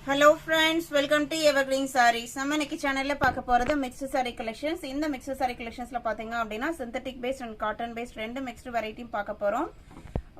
Hello friends, welcome to Evergreen Sarees. நம்ம இன்னைக்கு சேனல்ல பார்க்க போறது mixed saree collections. இந்த mixed saree collectionsல பாத்தீங்க அப்படினா synthetic based and cotton based ரெண்டு mixed variety பார்க்க போறோம்.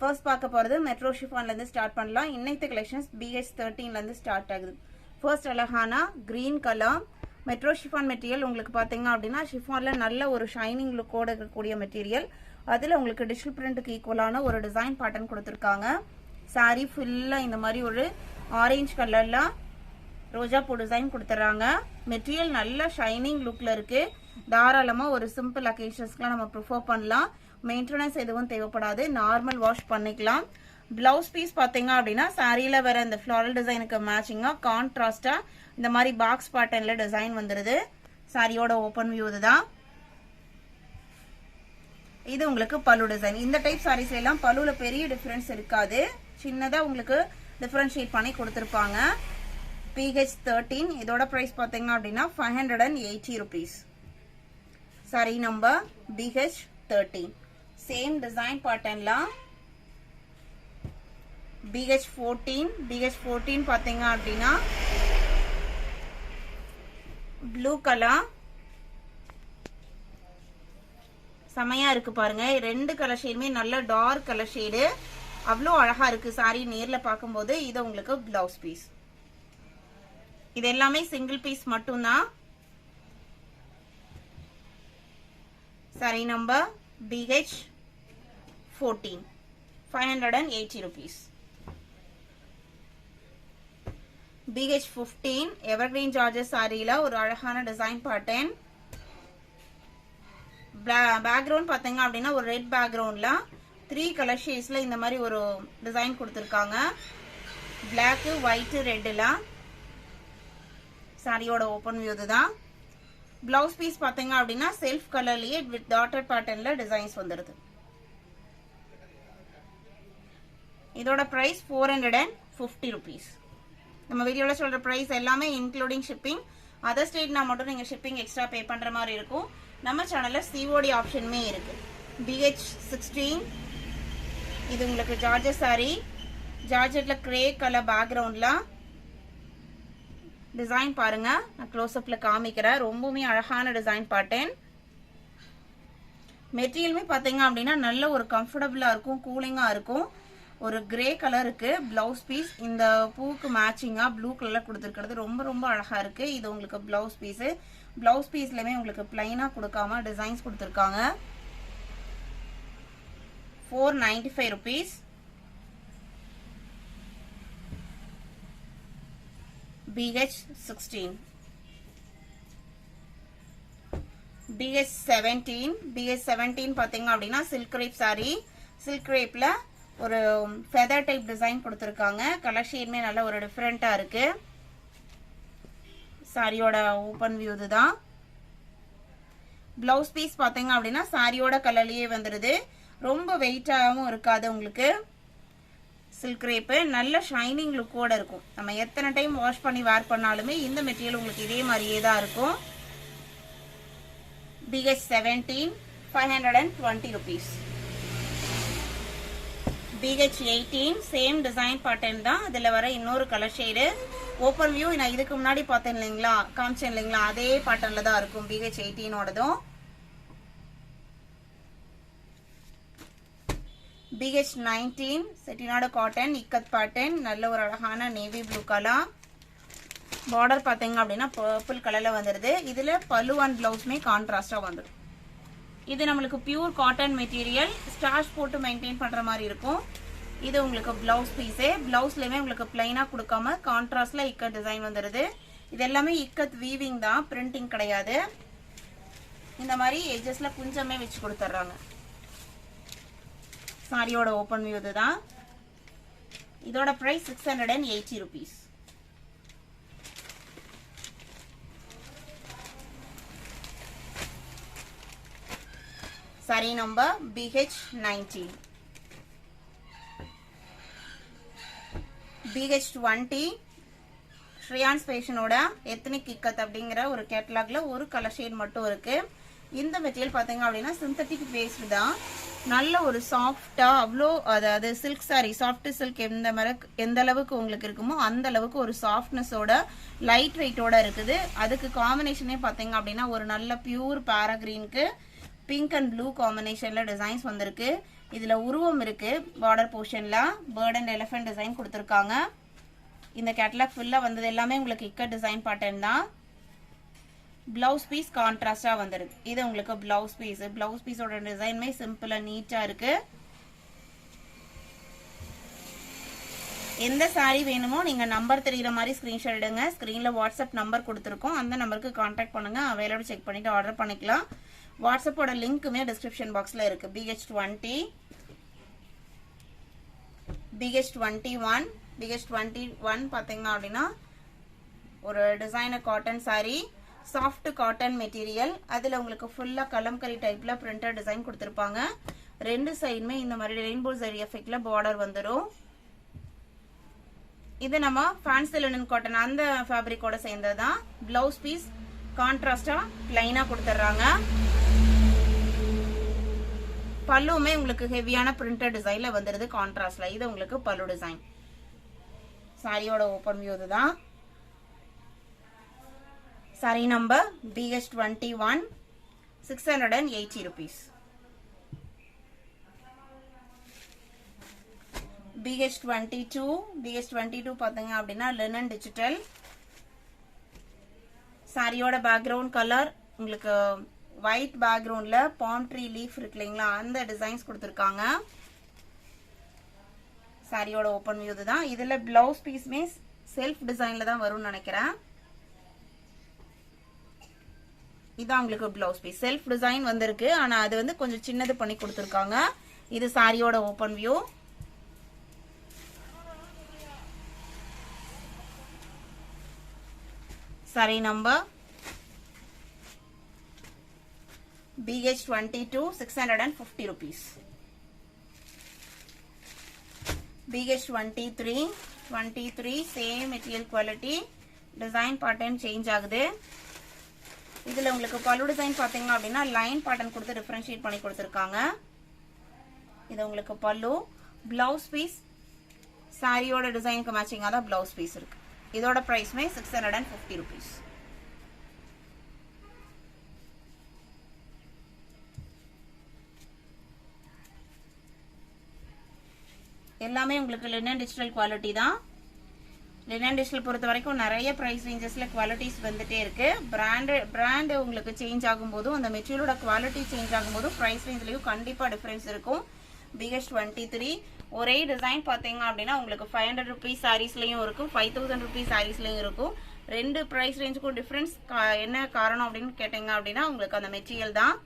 First பார்க்க போறது metro chiffon ல இருந்து ஸ்டார்ட் பண்ணலாம். இன்னைக்கு collections BH13 ல இருந்து ஸ்டார்ட் ஆகுது. First அழகான green color metro chiffon material உங்களுக்கு பாத்தீங்க அப்படினா chiffonல நல்ல ஒரு shining look ஓட இருக்கக்கூடிய material. அதுல உங்களுக்கு digital printக்கு ஈக்குவலான ஒரு டிசைன் பேட்டர்ன் கொடுத்திருக்காங்க. saree full-ஆ இந்த மாதிரி ஒரு ஆரஞ்சு கலர்ல ரோஜா பூ டிசைன் கொடுத்துறாங்க. மெட்டீரியல் நல்ல ஷைனிங் லுக்ல இருக்கு. தாராளமா ஒரு சிம்பிள் அக்கேஷன்ஸ்க்கு நம்ம ப்ரிஃபர் பண்ணலாம். மெயின்டெனன்ஸ் எதுவும் தேவைப்படாது. நார்மல் வாஷ் பண்ணிக்கலாம். பிளவுஸ் பீஸ் பாத்தீங்க அப்படின்னா சாரியில வர இந்த ஃப்ளாரல் டிசைனுக்கு மேட்சிங்கா கான்ட்ராஸ்டா இந்த மாதிரி பாக்ஸ் பேட்டர்ன்ல டிசைன் வந்துருது. சாரியோட ஓபன் வியூ இதுதான். இது உங்களுக்கு பல்லு டிசைன். இந்த டைப் சாரீஸ் எல்லாம் பல்லுல பெரிய டிஃபரன்ஸ் இருக்காது. சின்னதா உங்களுக்கு டிஃபரன்ஷியேட் பண்ணி கொடுத்திருப்பாங்க. PH13 இதோட பிரைஸ் பாத்தீங்க அப்படின்னா 580 rupees. Sari number BH13. Same design பேட்டர்ன்ல BH14 பாத்தீங்க அப்படின்னா ப்ளூ கலர் செமையா இருக்கு பாருங்க. ரெண்டு கலர் ஷேடுமே நல்ல டார்க் கலர் ஷேடு. அவ்வளோ அழகா இருக்கு சாரி நேர்ல பார்க்கும்போது. இது உங்களுக்கு பிளவுஸ் பீஸ். இது எல்லாமே சிங்கிள் பீஸ் மட்டும்தான். Sari number BH14 580 rupees. BH15 evergreen georgettes சாரியில ஒரு அழகான டிசைன் பேட்டர்ன். பேக்ரவுண்ட் பாத்தீங்க அப்படின்னா ஒரு ரெட் பேக்ரவுண்ட்ல 3 கலர் ஷேட்ஸ்ல இந்த மாதிரி ஒரு டிசைன் கொடுத்திருக்காங்க. Black, white, ரெட்ல சாரியோட ஓபன் வியூ இதுதான். பிளவுஸ் பீஸ் பாத்தீங்க அப்படின்னா செல்ஃப் கலர்லயே வித் டாட்டட் பேட்டர்ன்ல டிசைன்ஸ் வந்துருது. இதோட பிரைஸ் 450 rupees. நம்ம வீடியோல சொல்ற பிரைஸ் எல்லாமே இன்க்ளூடிங் ஷிப்பிங். அதர் ஸ்டேட்னா மட்டும் நீங்க ஷிப்பிங் எக்ஸ்ட்ரா பே பண்ற மாதிரி இருக்கும். நம்ம சேனல்ல COD ஆப்ஷனுமே இருக்கு. BH16 இது உங்களுக்கு ஜார்ஜெட் சாரி. ஜார்ஜெட்ல கிரே கலர் பேக்ரவுண்ட்ல டிசைன் பாருங்க. நான் க்ளோஸ் அப்ல காமிக்கிறேன். ரொம்பவே அழகான டிசைன் பேட்டர்ன். மெட்டீரியலுமே பாத்தீங்க அப்படின்னா நல்ல ஒரு கம்ஃபர்டபுளா இருக்கும், கூலிங்கா இருக்கும். ஒரு கிரே கலருக்கு பிளவுஸ் பீஸ் இந்த பூக்கு மேட்சிங்கா ப்ளூ கலர்ல கொடுத்துருக்கிறது ரொம்ப ரொம்ப அழகா இருக்கு. இது உங்களுக்கு பிளவுஸ் பீஸ். பிளவுஸ் பீஸ்லயுமே உங்களுக்கு பிளைனா கொடுக்காம டிசைன்ஸ் கொடுத்துருக்காங்க. 495 rupees. BH16 BH17 பாத்தீங்க அப்படின்னா சில்க் ரேப் சாரி. சில்க் ரேப்ல ஒரு ஃபெதர் டைப் டிசைன் கொடுத்திருக்காங்க. கலர் ஷேட்மே நல்ல ஒரு டிஃபரெண்டா இருக்கு. சாரியோட ஓபன் வியூ இதுதான். பிளவுஸ் பீஸ் பாத்தீங்க அப்படின்னா சாரியோட கலர்லயே வந்துருது. ரொம்ப வெயிட்டாகவும் இருக்காது உங்களுக்கு. சில்க் ரேப் நல்ல ஷைனிங் லுக்கோட இருக்கும். நம்ம எத்தனை டைம் வாஷ் பண்ணி வேர் பண்ணாலுமே இந்த மெட்டீரியல் உங்களுக்கு இதே மாதிரியே தான் இருக்கும். BH17 520 rupees. BH18 same design pattern தான். அதுல வர இன்னொரு கலர் ஷேடு. ஓப்பன் வியூ நான் இதுக்கு முன்னாடி பார்த்தேன் இல்லைங்களா, காமிச்சேன் இல்லைங்களா, அதே பேட்டர்ன்ல தான் இருக்கும் BH18 ஓடதும். BH19 Chettinad cotton ikat pattern. நல்ல ஒரு அழகான நேவி ப்ளூ கலர். பார்டர் பாத்தீங்க அப்படின்னா பர்பிள் கலர்ல வந்துருது. இதுல பல்லு அண்ட் பிளவுஸ்மே கான்ட்ராஸ்டா வந்துடும். இது நம்மளுக்கு பியூர் காட்டன் மெட்டீரியல். ஸ்டார்ச் போட்டு மெயின்டைன் பண்ற மாதிரி இருக்கும். இது உங்களுக்கு பிளவுஸ் பீஸே. பிளவுஸ்லயுமே உங்களுக்கு பிளைனா கொடுக்காம கான்ட்ராஸ்ட்ல இக்கத் டிசைன் வந்துருது. இது எல்லாமே இக்கத் வீவிங் தான், பிரிண்டிங் கிடையாது. இந்த மாதிரி எட்ஜஸ்ல கொஞ்சமே வச்சு கொடுத்துறாங்க. சாரியோட ஓபன் வியூ இதுதான். இதோட price 680 rupees. Sari number BH19. BH20 Shreyans ஃபேஷனோட எத்னிக் இக்கத் அப்படிங்கிற ஒரு கேட்டலாக்ல ஒரு கலர் ஷேட் மட்டும் இருக்கு. இந்த மெட்டீரியல் பாத்தீங்க அப்படின்னா சிந்தட்டிக் பேஸ்டு தான். நல்ல ஒரு சாஃப்டா அவ்வளோ அதாவது சில்க் சாரி சாஃப்ட் சில்க் எந்த அளவுக்கு உங்களுக்கு இருக்குமோ அந்த அளவுக்கு ஒரு சாஃப்ட்னஸோட லைட் வெயிட்டோட இருக்குது. அதுக்கு காம்பினேஷனே பாத்தீங்க அப்படின்னா ஒரு நல்ல பியூர் பேராகிரீனுக்கு பிங்க் அண்ட் ப்ளூ காம்பினேஷன்ல டிசைன்ஸ் வந்திருக்கு. இதுல உருவம் இருக்கு. பார்டர் போர்ஷன்ல பேர்ட் அண்ட் எலிஃபென்ட் டிசைன் கொடுத்துருக்காங்க. இந்த கேட்டலாக் ஃபுல்லா வந்தது எல்லாமே உங்களுக்கு இக்கட் டிசைன் பேட்டர்ன் தான். பிளவுஸ் பீஸ் கான்ட்ராஸ்டா வந்துருக்கு. இது உங்களுக்கு பிளவுஸ் பீஸ். பிளவுஸ் பீஸோட டிசைன்மே சிம்பிளா நீட்டா இருக்கு. எந்த சாரி வேணுமோ நீங்க நம்பர் தெரியுற மாதிரி ஸ்கிரீன்ஷாட் எடுங்க. ஸ்கிரீன்ல வாட்ஸ்அப் நம்பர் கொடுத்துருக்கோம். அந்த நம்பருக்கு கான்டாக்ட் பண்ணுங்க. அவைலபிள் செக் பண்ணிட்டு ஆர்டர் பண்ணிக்கலாம். வாட்ஸ்அப்போட லிங்க்குமே டிஸ்கிரிப்ஷன் பாக்ஸ்ல இருக்கு. BH20 BH21 BH21 பாத்தீங்கன்னா அப்படின்னா ஒரு designer cotton sorry, soft cotton material. அதுல உங்களுக்கு ஃபுல்லா கலம்கரி டைப்ல பிரிண்டட் டிசைன் கொடுத்திருப்பாங்க. ரெண்டு சைடுமே இந்த மாதிரி ரெயின்போ சரி எஃபெக்ட்ல பார்டர் வந்துரும். இது நம்ம ஃபேன்சி லினன் காட்டன் அந்த ஃபேப்ரிக்கோட சேர்ந்ததுதான். பிளவுஸ் பீஸ் கான்ட்ராஸ்டா பிளைனா கொடுத்துறாங்க. பல்லுமே உங்களுக்கு ஹெவியான பிரிண்டட் டிசைன்ல வந்துருது கான்ட்ராஸ்ட்ல. இது உங்களுக்கு பல்லு டிசைன். சாரியோட ஓபன் வியூ இதுதான். Sorry number BH21 680 rupees. BH22 பாத்தீங்க அப்படின்னா லினன் டிஜிட்டல். சாரியோட பேக்ரவுண்ட் கலர் உங்களுக்கு ஒயிட் பேக்ரவுண்ட்ல பாம் ட்ரீ லீஃப் இருக்கு இல்லைங்களா, அந்த டிசைன்ஸ் கொடுத்துருக்காங்க. சாரியோட ஓபன் வியூ இதுதான். இதுல பிளவுஸ் பீஸ்மே செல்ஃப் டிசைன்ல தான் வரும்னு நினைக்கிறேன். இதான் உங்களுக்கு பிளவுஸ் பீஸ். செல்ஃப் டிசைன் வந்திருக்கு. ஆனா அது வந்து கொஞ்சம் சின்னது பண்ணி கொடுத்துருக்காங்க. இது சாரியோட open view. Sorry number BH22 650 rupees. BH23 same material quality. Design pattern change ஆகுது. இதுல உங்களுக்கு பல்லு டிசைன் பாத்தீங்கன்னா அப்படின்னா லைன் பேட்டர்ன் கொடுத்து டிஃபரன்ஷியேட் பண்ணி கொடுத்துருக்காங்க. இது உங்களுக்கு பல்லு. பிளவுஸ் பீஸ் சாரியோட டிசைனுக்கு மேட்சிங்கா தான் பிளவுஸ் பீஸ் இருக்கு. இதோட பிரைஸ்மே 650 rupees. எல்லாமே உங்களுக்கு லினன் டிஜிட்டல் குவாலிட்டி தான். லினன் டிஜிட்டல் பொறுத்த வரைக்கும் நிறைய பிரைஸ் ரேஞ்சஸ்ல குவாலிட்டிஸ் வந்துட்டே இருக்கு. பிராண்ட் உங்களுக்கு சேஞ்ச் ஆகும்போதும் அந்த மெட்டீரியலோட குவாலிட்டி சேஞ்ச் ஆகும்போதும் பிரைஸ் ரேஞ்ச்லயும் கண்டிப்பா டிஃபரன்ஸ் இருக்கும். BH23 ஒரே டிசைன் பாத்தீங்க அப்படின்னா உங்களுக்கு 500 rupees சாரீஸ்லயும் இருக்கும், 5000 rupees சாரீஸ்லயும் இருக்கும். ரெண்டு பிரைஸ் ரேஞ்சுக்கும் டிஃபரன்ஸ் என்ன காரணம் அப்படின்னு கேட்டீங்க அப்படின்னா உங்களுக்கு அந்த மெட்டீரியல் தான்.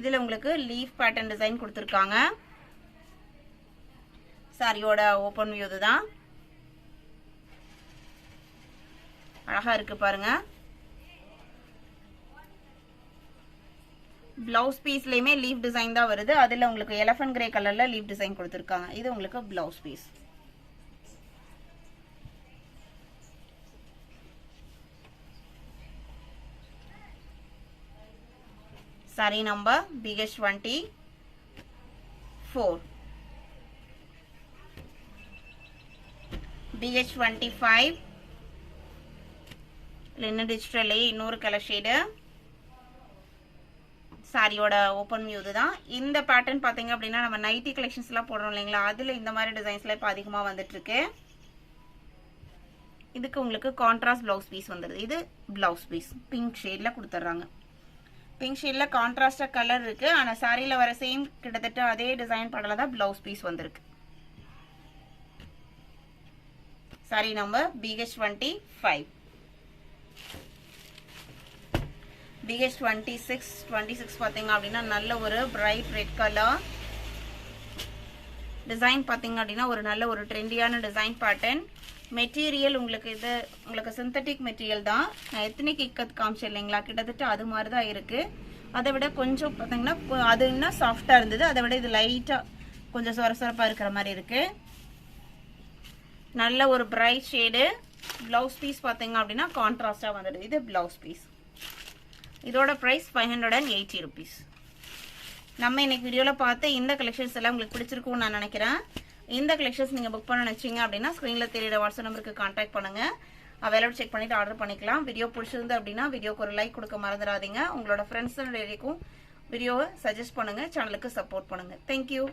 இதுல உங்களுக்கு லீஃப் பேட்டர்ன் டிசைன் கொடுத்துருக்காங்க. சாரியோட ஓபன் வியூ இதுதான். அழகா இருக்கு பாருங்க. பிளவுஸ் பீஸ்லயுமே லீஃப் டிசைன் தான் வருது. அதுல உங்களுக்கு எலிஃபென்ட் கிரே கலர்ல லீஃப் டிசைன் கொடுத்திருக்காங்க. இது உங்களுக்கு blouse piece. Sari number BH24. BH25 linen digital இன்னொரு கலர் ஷேடு. சாரியோட ஓபன் வியூ இதுதான். இந்த பேட்டர்ன் பாத்தீங்க அப்படின்னா நம்ம நைட்டி கலெக்ஷன்ஸ் எல்லாம் போடுறோம் இல்லைங்களா, அதுல இந்த மாதிரி டிசைன்ஸ்ல இப்ப அதிகமா வந்துட்டு இருக்கு. இதுக்கு உங்களுக்கு கான்ட்ராஸ்ட் பிளவுஸ் பீஸ் வந்துருது. இது பிளவுஸ் பீஸ் பிங்க் ஷேட்ல கொடுத்துறாங்க. பிங்க் ஷேட்ல கான்ட்ராஸ்டா கலர் இருக்கு. ஆனா சாரியில வர சேம் கிட்டத்தட்ட அதே டிசைன் பாடல தான் பிளவுஸ் பீஸ் வந்திருக்கு. Sorry number BH25. BH26 பாத்தீங்க அப்படின்னா நல்ல ஒரு பிரைட் ரெட் கலர் டிசைன். பாத்தீங்க அப்படின்னா ஒரு நல்ல ஒரு ட்ரெண்டியான டிசைன் பேட்டர்ன். மெட்டீரியல் உங்களுக்கு இது உங்களுக்கு சிந்தட்டிக் மெட்டீரியல் தான். நான் எத்தனைக்கு இக்கத் காமிச்சேன் இல்லைங்களா, கிட்டத்தட்ட அது மாதிரி தான் இருக்கு. அதை விட கொஞ்சம் பாத்தீங்கன்னா அது இன்னும் சாஃப்டா இருந்தது. அதை விட இது லைட்டா கொஞ்சம் சொரசொரப்பா இருக்கிற மாதிரி இருக்கு. நல்ல ஒரு பிரைட் ஷேடு. பிளவுஸ் பீஸ் பாத்தீங்க அப்படின்னா கான்ட்ராஸ்டா வந்துடுது. இது பிளவுஸ் பீஸ். இதோட பிரைஸ் 580 rupees. நம்ம இன்னைக்கு வீடியோல பார்த்த இந்த கலெக்ஷன்ஸ் எல்லாம் உங்களுக்கு பிடிச்சிருக்கும்னு நான் நினைக்கிறேன். இந்த கலெக்ஷன்ஸ் நீங்க புக் பண்ண நினைச்சீங்க அப்படின்னா ஸ்கிரீன்ல தெரியுற வாட்ஸ்அப் நம்பருக்கு கான்டாக்ட் பண்ணுங்க. அவைலபிள் செக் பண்ணிட்டு ஆர்டர் பண்ணிக்கலாம். வீடியோ பிடிச்சிருந்து அப்படின்னா வீடியோக்கு ஒரு லைக் கொடுக்க மறந்துடாதீங்க. உங்களோட ஃப்ரெண்ட்ஸ் அண்ட் ரிலேட்டிவ்க்கும் வீடியோவை சஜஸ்ட் பண்ணுங்க. சேனலுக்கு சப்போர்ட் பண்ணுங்க. Thank you.